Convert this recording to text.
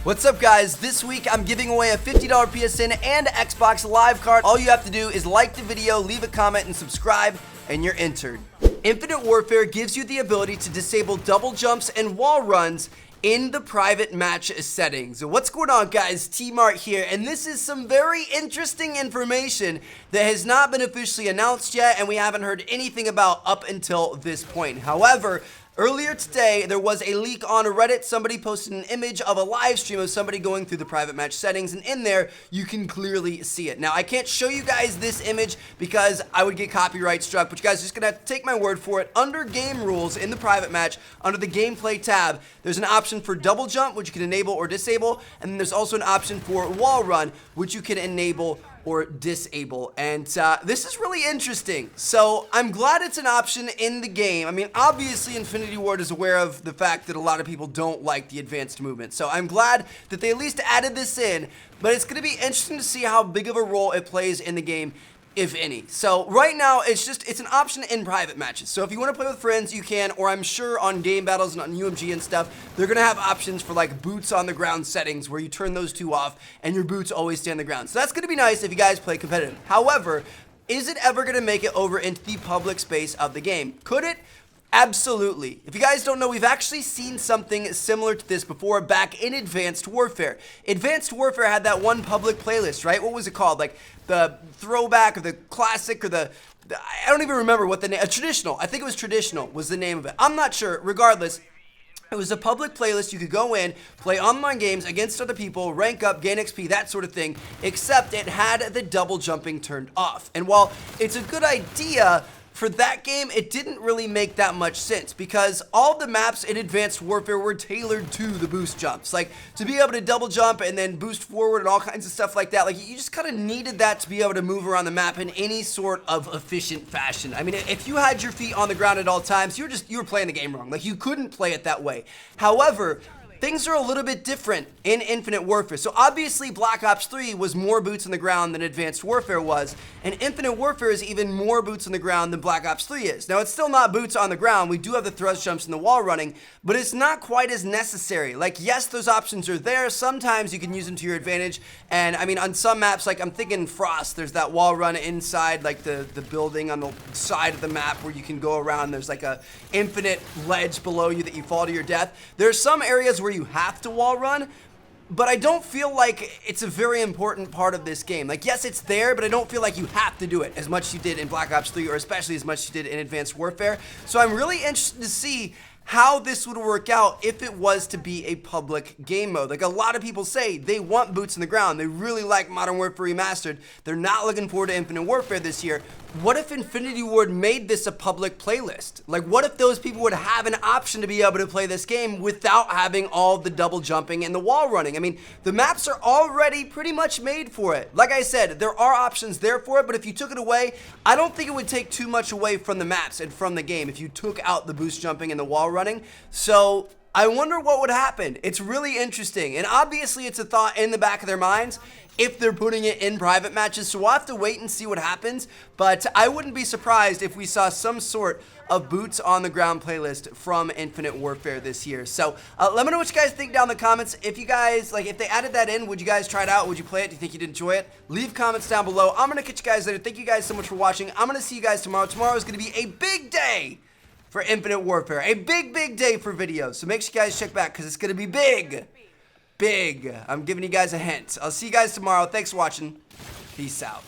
What's up, guys? This week I'm giving away a $50 PSN and Xbox Live card. All you have to do is like the video, leave a comment, and subscribe, and you're entered. Infinite Warfare gives you the ability to disable double jumps and wall runs in the private match settings. So what's going on, guys? T-Mart here, and this is some very interesting information that has not been officially announced yet, and we haven't heard anything about up until this point. However, earlier today, there was a leak on Reddit. Somebody posted an image of a live stream of somebody going through the private match settings, and in there, you can clearly see it. Now, I can't show you guys this image because I would get copyright struck, but you guys are just gonna have to take my word for it. Under game rules in the private match, under the gameplay tab, there's an option for double jump, which you can enable or disable, and then there's also an option for wall run, which you can enable or disable. And this is really interesting. So I'm glad it's an option in the game. I mean, obviously Infinity Ward is aware of the fact that a lot of people don't like the advanced movement. So I'm glad that they at least added this in, but it's gonna be interesting to see how big of a role it plays in the game, if any. So right now, it's an option in private matches. So if you want to play with friends, you can, or I'm sure on game battles and on UMG and stuff, they're going to have options for like boots on the ground settings where you turn those two off and your boots always stay on the ground. So that's going to be nice if you guys play competitive. However, is it ever going to make it over into the public space of the game? Could it? Absolutely. If you guys don't know, we've actually seen something similar to this before back in Advanced Warfare. Advanced Warfare had that one public playlist, right? What was it called? Like the throwback or the classic or the I don't even remember what the name, traditional. I think it was traditional was the name of it. I'm not sure. Regardless, it was a public playlist. You could go in, play online games against other people, rank up, gain XP, that sort of thing, except it had the double jumping turned off. And while it's a good idea, for that game, it didn't really make that much sense because all the maps in Advanced Warfare were tailored to the boost jumps. Like, to be able to double jump and then boost forward and all kinds of stuff like that, like, you just kind of needed that to be able to move around the map in any sort of efficient fashion. I mean, if you had your feet on the ground at all times, you were playing the game wrong. Like, you couldn't play it that way. However, things are a little bit different in Infinite Warfare. So obviously Black Ops 3 was more boots on the ground than Advanced Warfare was, and Infinite Warfare is even more boots on the ground than Black Ops 3 is. Now, it's still not boots on the ground. We do have the thrust jumps and the wall running, but it's not quite as necessary. Like, yes, those options are there. Sometimes you can use them to your advantage, and I mean, on some maps, like I'm thinking Frost, there's that wall run inside like the building on the side of the map where you can go around. There's like a infinite ledge below you that you fall to your death. There's some areas where you have to wall run, but I don't feel like it's a very important part of this game. Like, yes, it's there, but I don't feel like you have to do it as much as you did in Black Ops 3, or especially as much as you did in Advanced Warfare. So I'm really interested to see how this would work out if it was to be a public game mode. Like, a lot of people say they want boots on the ground. They really like Modern Warfare Remastered. They're not looking forward to Infinite Warfare this year. What if Infinity Ward made this a public playlist? Like, what if those people would have an option to be able to play this game without having all the double jumping and the wall running? I mean, the maps are already pretty much made for it. Like I said, there are options there for it, but if you took it away, I don't think it would take too much away from the maps and from the game if you took out the boost jumping and the wall running. So I wonder what would happen. It's really interesting, and obviously it's a thought in the back of their minds if they're putting it in private matches, so we'll have to wait and see what happens, but I wouldn't be surprised if we saw some sort of boots on the ground playlist from Infinite Warfare this year. So let me know what you guys think down in the comments. If you guys, like, if they added that in, would you guys try it out? Would you play it? Do you think you'd enjoy it? Leave comments down below. I'm gonna catch you guys later. Thank you guys so much for watching. I'm gonna see you guys tomorrow. Tomorrow is gonna be a big day for Infinite Warfare, a big day for videos, so make sure you guys check back because it's gonna be big. I'm giving you guys a hint. I'll see you guys tomorrow. Thanks for watching. Peace out.